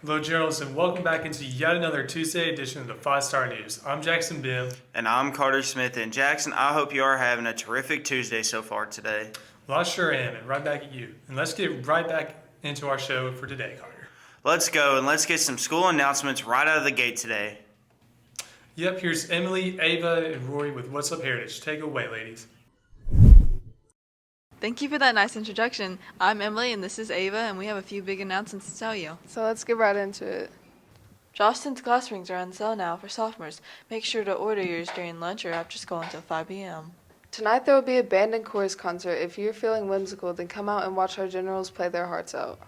Hello, journalists, and welcome back into yet another Tuesday edition of the 5-Star News. I'm Jackson Bibb. And I'm Carter Smith. And Jackson, I hope you are having a terrific Tuesday so far today. Well, I sure am, and right back at you. And let's get right back into our show for today, Carter. Let's go, and let's get some school announcements right out of the gate today. Yep, here's Emily, Ava, and Rory with What's Up Heritage. Take it away, ladies. Thank you for that nice introduction. I'm Emily and this is Ava, and we have a few big announcements to tell you. So let's get right into it. Jostens class rings are on sale now for sophomores. Make sure to order yours during lunch or after school until 5 p.m. Tonight there will be a band and chorus concert. If you're feeling whimsical, then come out and watch our generals play their hearts out.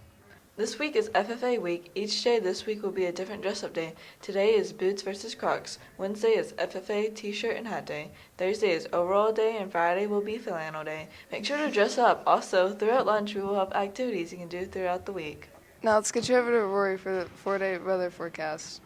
This week is FFA week. Each day this week will be a different dress-up day. Today is boots versus Crocs. Wednesday is FFA t-shirt and hat day. Thursday is overall day, and Friday will be flannel day. Make sure to dress up. Also, throughout lunch we will have activities you can do throughout the week. Now let's get you over to Rory for the 4-day weather forecast.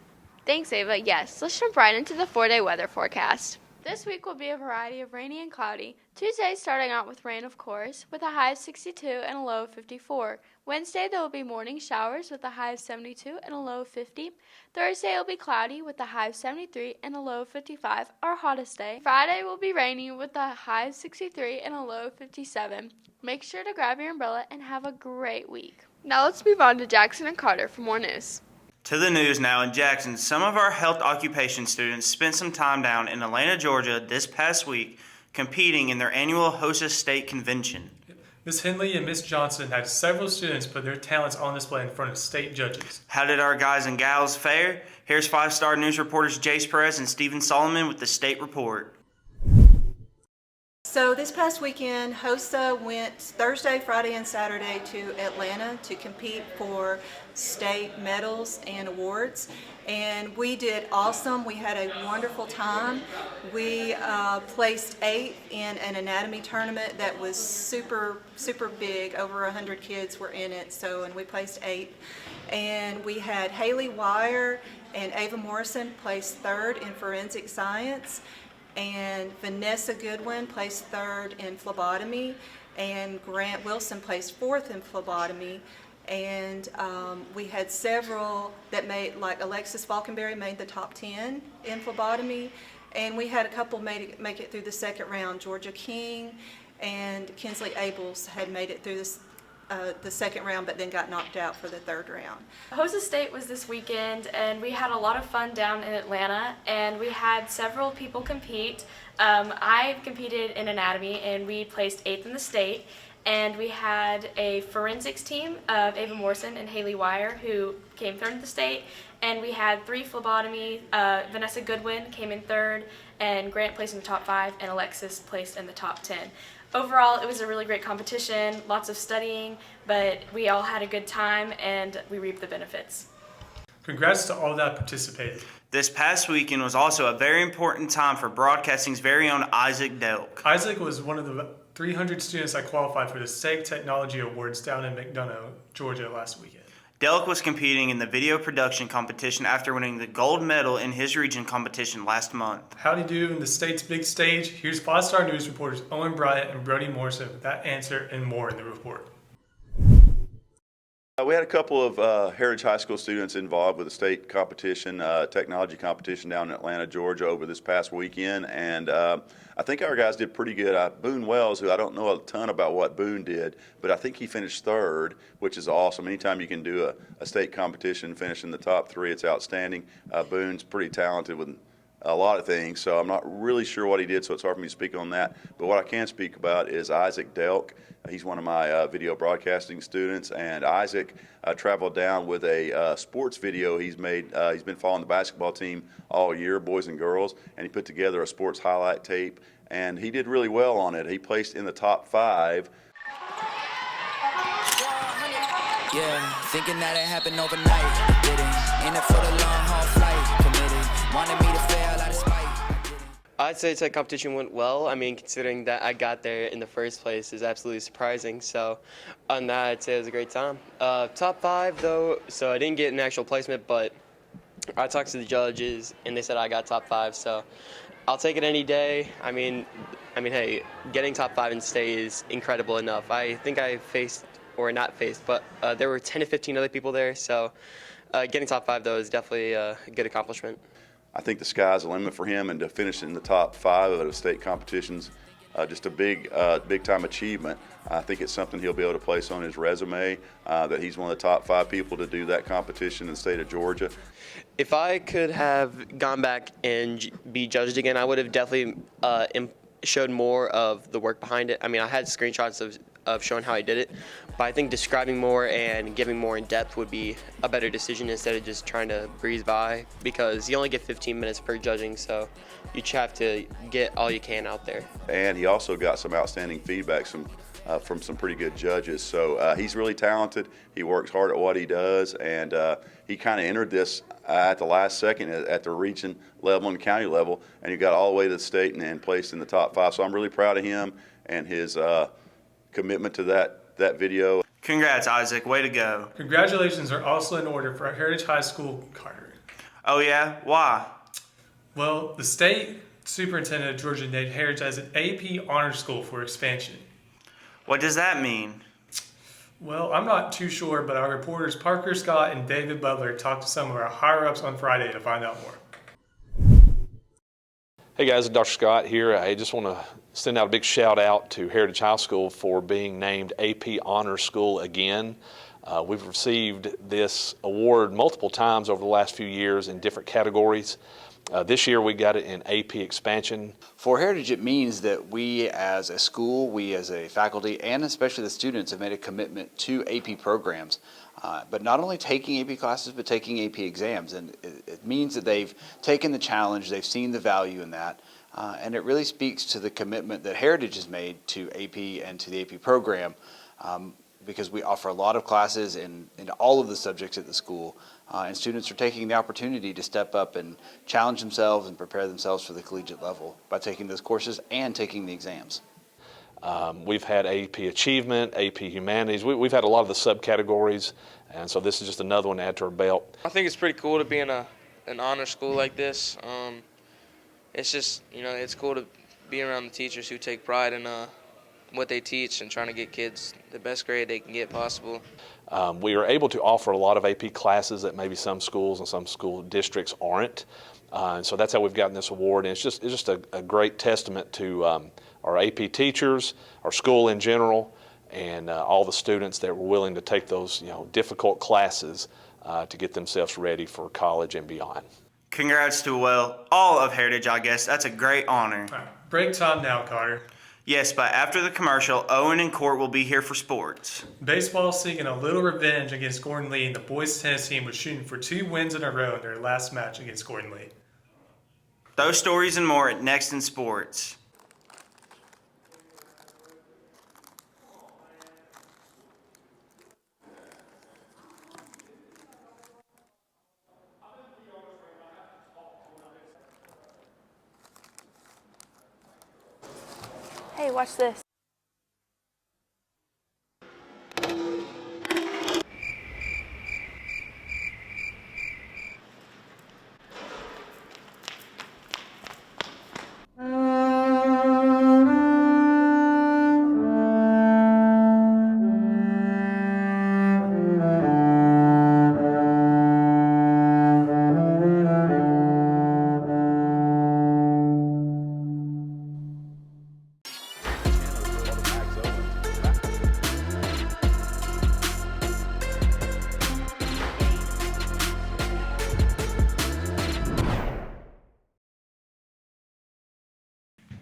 Thanks, Ava. Yes, let's jump right into the 4-day weather forecast. This week will be a variety of rainy and cloudy. Tuesday starting out with rain, of course, with a high of 62 and a low of 54. Wednesday there will be morning showers with a high of 72 and a low of 50. Thursday will be cloudy with a high of 73 and a low of 55, our hottest day. Friday will be rainy with a high of 63 and a low of 57. Make sure to grab your umbrella and have a great week. Now let's move on to Jackson and Carter for more news. To the news now in Jackson, some of our health occupation students spent some time down in Atlanta, Georgia this past week competing in their annual HOSA state convention. Ms. Henley and Ms. Johnson had several students put their talents on display in front of state judges. How did our guys and gals fare? Here's 5-Star News reporters Jace Perez and Stephen Solomon with the state report. So this past weekend, HOSA went Thursday, Friday, and Saturday to Atlanta to compete for state medals and awards. And we did awesome. We had a wonderful time. We placed 8th in an anatomy tournament that was super big. Over 100 kids were in it. And we placed 8th. And we had Haley Wire and Ava Morrison placed 3rd in forensic science. And Vanessa Goodwin placed 3rd in phlebotomy, and Grant Wilson placed 4th in phlebotomy. And we had several that made, like Alexis Falkenberry made the top 10 in phlebotomy, and we had a couple make it through the second round. Georgia King and Kinsley Abels had made it through the second round, but then got knocked out for the third round. HOSA State was this weekend, and we had a lot of fun down in Atlanta, and we had several people compete. I competed in anatomy, and we placed 8th in the state, and we had a forensics team of Ava Morrison and Haley Wire, who came 3rd in the state, and we had 3 phlebotomy. Vanessa Goodwin came in 3rd, and Grant placed in the top 5, and Alexis placed in the top 10. Overall, it was a really great competition, lots of studying, but we all had a good time and we reaped the benefits. Congrats to all that participated. This past weekend was also a very important time for broadcasting's very own Isaac Delk. Isaac was one of the 300 students that qualified for the State Technology Awards down in McDonough, Georgia last weekend. Delk was competing in the video production competition after winning the gold medal in his region competition last month. Howdy do in the state's big stage. Here's 5-Star News reporters Owen Bryant and Brody Morrison with that answer and more in the report. We had a couple of Heritage High School students involved with the state competition, technology competition down in Atlanta, Georgia over this past weekend, and I think our guys did pretty good. Boone Wells, who I don't know a ton about what Boone did, but I think he finished 3rd, which is awesome. Anytime you can do a state competition, finish in the top 3, it's outstanding. Boone's pretty talented with a lot of things, so I'm not really sure what he did, so it's hard for me to speak on that. But what I can speak about is Isaac Delk. He's one of my video broadcasting students, and Isaac traveled down with a sports video he's made. He's been following the basketball team all year, boys and girls, and he put together a sports highlight tape, and he did really well on it. He placed in the top 5. Yeah, thinking that it happened overnight, didn't. In it for the long haul flight, committed. Wanted me to fail out of spite. I'd say tech competition went well. I mean, considering that I got there in the first place is absolutely surprising. So on that, I'd say it was a great time. Top 5, though, so I didn't get an actual placement, but I talked to the judges, and they said I got top 5. So I'll take it any day. I mean, hey, getting top 5 in state is incredible enough. I think I faced, or not faced, but there were 10 to 15 other people there. So Getting top 5 though is definitely a good accomplishment. I think the sky's the limit for him, and to finish in the top 5 of the state competitions, just a big time achievement. I think it's something he'll be able to place on his resume, that he's one of the top 5 people to do that competition in the state of Georgia. If I could have gone back and be judged again, I would have definitely showed more of the work behind it. I mean, I had screenshots of showing how I did it, but I think describing more and giving more in depth would be a better decision instead of just trying to breeze by, because you only get 15 minutes per judging, so you have to get all you can out there. And he also got some outstanding feedback from some pretty good judges. So he's really talented. He works hard at what he does, and he kind of entered this at the last second at the region level and county level, and he got all the way to the state and placed in the top 5. So I'm really proud of him and his commitment to that video. Congrats, Isaac. Way to go. Congratulations are also in order for Heritage High School, Carter. Oh, yeah? Why? Well, the state superintendent of Georgia named Heritage as an AP honor school for expansion. What does that mean? Well, I'm not too sure, but our reporters Parker Scott and David Butler talked to some of our higher-ups on Friday to find out more. Hey guys, Dr. Scott here. I just want to send out a big shout out to Heritage High School for being named AP Honor School again. We've received this award multiple times over the last few years in different categories. This year we got it in AP Expansion. For Heritage, it means that we as a school, we as a faculty, and especially the students have made a commitment to AP programs. But not only taking AP classes, but taking AP exams. And it means that they've taken the challenge, they've seen the value in that. And it really speaks to the commitment that Heritage has made to AP and to the AP program, because we offer a lot of classes in all of the subjects at the school. And students are taking the opportunity to step up and challenge themselves and prepare themselves for the collegiate level by taking those courses and taking the exams. We've had AP Achievement, AP Humanities. We've had a lot of the subcategories, and so this is just another one to add to our belt. I think it's pretty cool to be in an honor school like this. It's just, it's cool to be around the teachers who take pride in what they teach and trying to get kids the best grade they can get possible. We are able to offer a lot of AP classes that maybe some schools and some school districts aren't. And so that's how we've gotten this award. And it's just a great testament to our AP teachers, our school in general, and all the students that were willing to take those difficult classes to get themselves ready for college and beyond. Congrats to, all of Heritage, I guess. That's a great honor. All right, break time now, Carter. Yes, but after the commercial, Owen and Court will be here for sports. Baseball seeking a little revenge against Gorden Lee, and the boys tennis team was shooting for 2 wins in a row in their last match against Gorden Lee. Those stories and more at Next in Sports. Hey, watch this.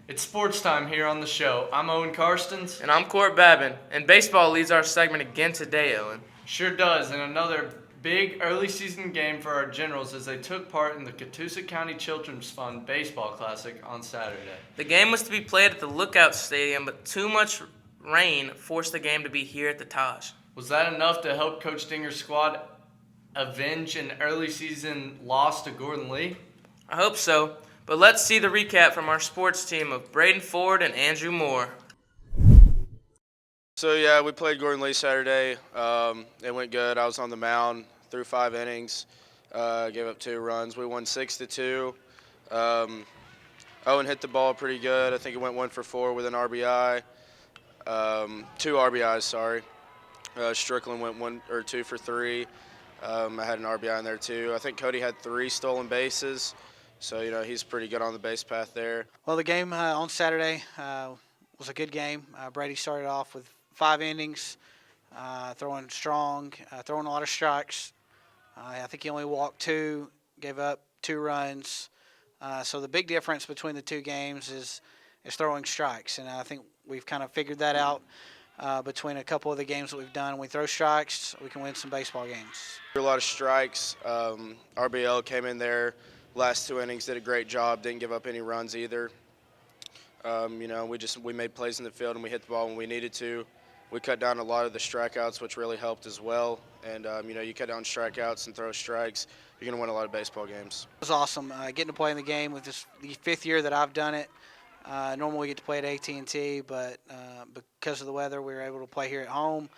It's sports time here on the show. I'm Owen Karstens. And I'm Court Babin. And baseball leads our segment again today, Owen. Sure does, and another big early season game for our Generals as they took part in the Catoosa County Children's Fund Baseball Classic on Saturday. The game was to be played at the Lookout Stadium, but too much rain forced the game to be here at the Taj. Was that enough to help Coach Dinger's squad avenge an early season loss to Gorden Lee? I hope so. But let's see the recap from our sports team of Braden Ford and Andrew Moore. So, yeah, we played Gorden Lee Saturday. It went good. I was on the mound through 5 innings, gave up 2 runs. We won 6-2. Owen hit the ball pretty good. I think it went 1 for 4 with an RBI. 2 RBIs, sorry. Strickland went 1 or 2 for 3. I had an RBI in there too. I think Cody had 3 stolen bases, so he's pretty good on the base path there. Well, the game on Saturday was a good game. Brady started off with 5 innings, throwing strong, throwing a lot of strikes. I think he only walked 2, gave up 2 runs. So the big difference between the 2 games is throwing strikes, and I think we've kind of figured that out between a couple of the games that we've done. When we throw strikes, we can win some baseball games. A lot of strikes. RBL came in there last 2 innings, did a great job, didn't give up any runs either. We made plays in the field and we hit the ball when we needed to. We cut down a lot of the strikeouts, which really helped as well. And you cut down strikeouts and throw strikes, you're going to win a lot of baseball games. It was awesome getting to play in the game with this the 5th year that I've done it. Normally we get to play at AT&T, but because of the weather, we were able to play here at home.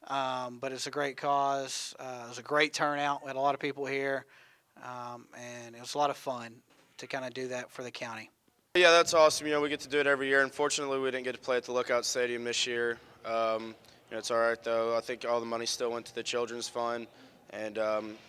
But it's a great cause. It was a great turnout. We had a lot of people here, and it was a lot of fun to kind of do that for the county. Yeah, that's awesome. We get to do it every year. Unfortunately, we didn't get to play at the Lookout Stadium this year. It's all right, though. I think all the money still went to the Children's Fund. And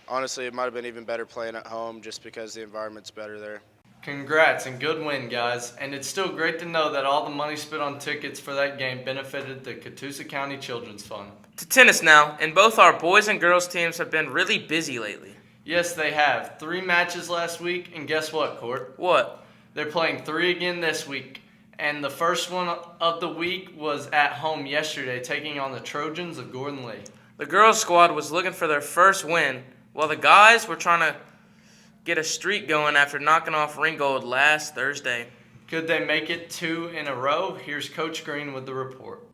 honestly, it might have been even better playing at home just because the environment's better there. Congrats and good win, guys. And it's still great to know that all the money spent on tickets for that game benefited the Catoosa County Children's Fund. To tennis now, and both our boys and girls teams have been really busy lately. Yes, they have. 3 matches last week, and guess what, Court? What? They're playing 3 again this week. And the first one of the week was at home yesterday, taking on the Trojans of Gorden. The girls' squad was looking for their first win, while the guys were trying to get a streak going after knocking off Ringgold last Thursday. Could they make it 2 in a row? Here's Coach Green with the report.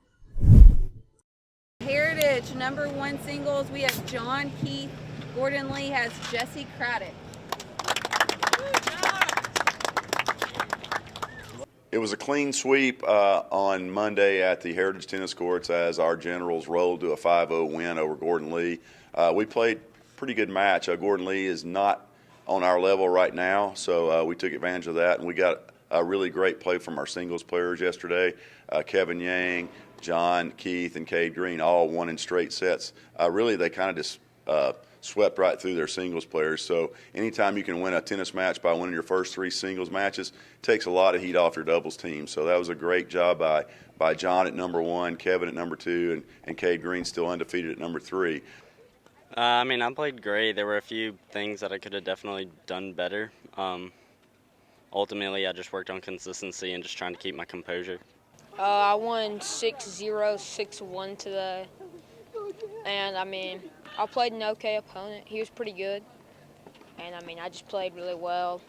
Heritage, number 1 singles, we have John Keith. Gordon Lee has Jesse Craddock. It was a clean sweep on Monday at the Heritage Tennis Courts as our Generals rolled to a 5-0 win over Gordon Lee. We played a pretty good match. Gordon Lee is not on our level right now, so we took advantage of that, and we got a really great play from our singles players yesterday. Kevin Yang, John Keith, and Cade Green all won in straight sets. Really, they kind of just swept right through their singles players. So anytime you can win a tennis match by winning your first 3 singles matches, it takes a lot of heat off your doubles team. So that was a great job by John at number 1, Kevin at number 2, and Cade Green still undefeated at number 3. I played great. There were a few things that I could have definitely done better. Ultimately, I just worked on consistency and just trying to keep my composure. I won 6-0, 6-1 today. And, I played an okay opponent. He was pretty good. And, I just played really well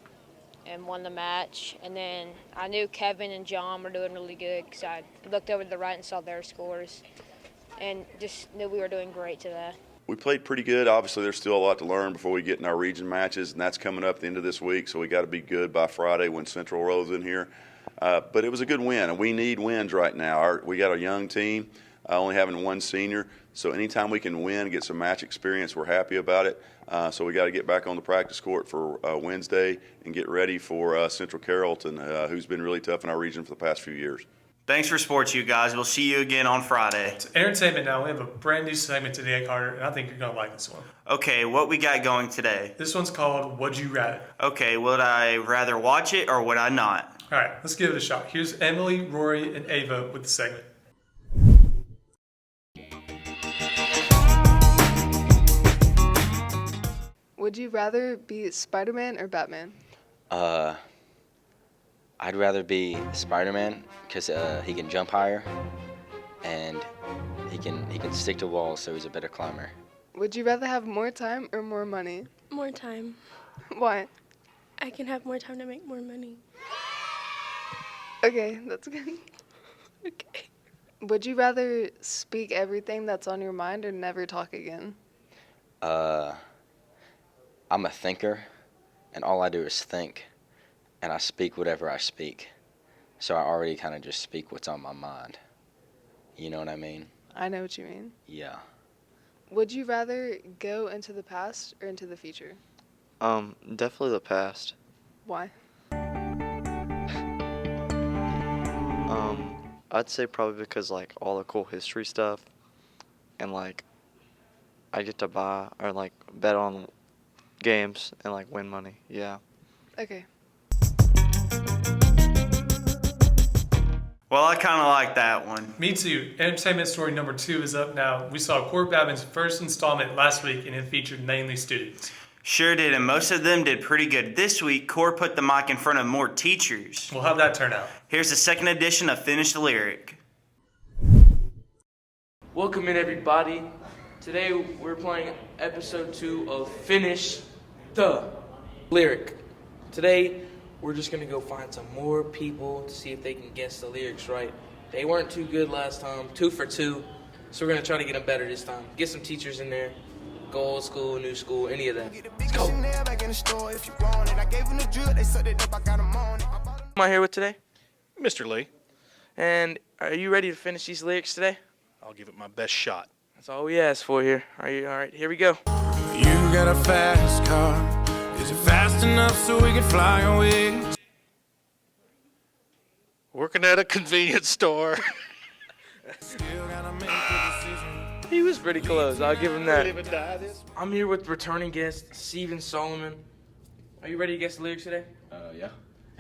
and won the match. And then I knew Kevin and John were doing really good because I looked over to the right and saw their scores and just knew we were doing great today. We played pretty good. Obviously, there's still a lot to learn before we get in our region matches, and that's coming up at the end of this week, so we got to be good by Friday when Central rolls in here. But it was a good win, and we need wins right now. We got a young team, only having 1 senior, so anytime we can win, get some match experience, we're happy about it. So we got to get back on the practice court for Wednesday and get ready for Central Carrollton, who's been really tough in our region for the past few years. Thanks for sports, you guys. We'll see you again on Friday. It's entertainment now. We have a brand new segment today, Carter, and I think you're going to like this one. Okay, what we got going today? This one's called Would You Rather. Okay, would I rather watch it or would I not? All right, let's give it a shot. Here's Emily, Rory, and Ava with the segment. Would you rather be Spider-Man or Batman? I'd rather be Spider-Man because he can jump higher and he can stick to walls, so he's a better climber. Would you rather have more time or more money? More time. Why? I can have more time to make more money. Okay, that's good. Okay. Would you rather speak everything that's on your mind or never talk again? I'm a thinker, and all I do is think, and I speak whatever I speak. So I already kind of just speak what's on my mind. You know what I mean? I know what you mean. Yeah. Would you rather go into the past or into the future? Definitely the past. Why? I'd say probably because all the cool history stuff, and I get to buy or like bet on games and like win money. Yeah. Okay. Well, I kind of like that one. Me too. Entertainment story number 2 is up now. We saw Court Babin's first installment last week, and it featured mainly students. Sure did, and most of them did pretty good. This week, Core put the mic in front of more teachers. Well, how'd that turn out? Here's the second edition of Finish the Lyric. Welcome in, everybody. Today we're playing episode 2 of Finish the Lyric. Today we're just gonna go find some more people to see if they can guess the lyrics right. They weren't too good last time, 2 for 2, so we're gonna try to get them better this time. Get some teachers in there, go old school, new school, any of that. Let's go. Who am I here with today? Mr. Lee. And are you ready to finish these lyrics today? I'll give it my best shot. That's all we ask for here. Are you all right? Here we go. You got a fast car. Is it fast enough so we can fly away? Working at a convenience store. He was pretty close. I'll give him that. I'm here with returning guest Steven Solomon. Are you ready to guess the lyrics today? Yeah.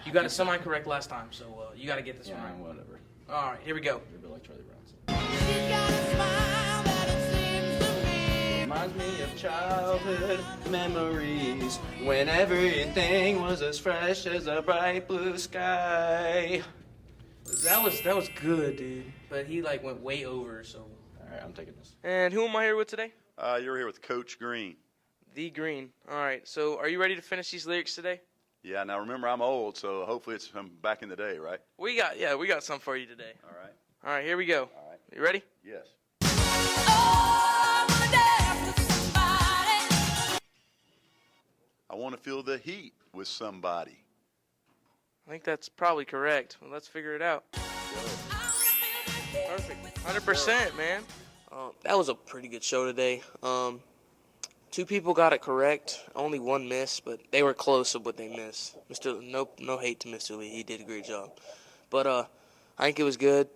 You got it semi-correct last time, so you got to get this one right. Whatever. All right, here we go. You're a bit like Charlie Brown. Reminds me of childhood memories when everything was as fresh as a bright blue sky. That was good, dude. But he like went way over, so. All right, I'm taking this. And who am I here with today? You're here with Coach Green. The Green. All right. So are you ready to finish these lyrics today? Yeah, now remember I'm old, so hopefully it's from back in the day, right? We got some for you today. All right. All right, here we go. All right. You ready? Yes. I want to feel the heat with somebody. I think that's probably correct. Well, let's figure it out. Perfect. 100%, man. That was a pretty good show today. 2 people got it correct. Only 1 missed, but they were close of what they missed. No hate to Mr. Lee. He did a great job. But I think it was good.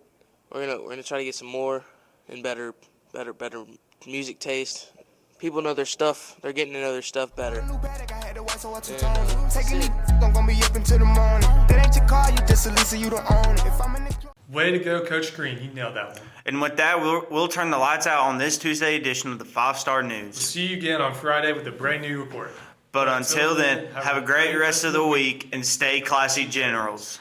We're gonna try to get some more and better music taste. People know their stuff. They're getting to know their stuff better. Way to go, Coach Green. You nailed that one. And with that, we'll turn the lights out on this Tuesday edition of the 5-Star News. We'll see you again on Friday with a brand new report. But until then, have a great rest of the week and stay classy, Generals.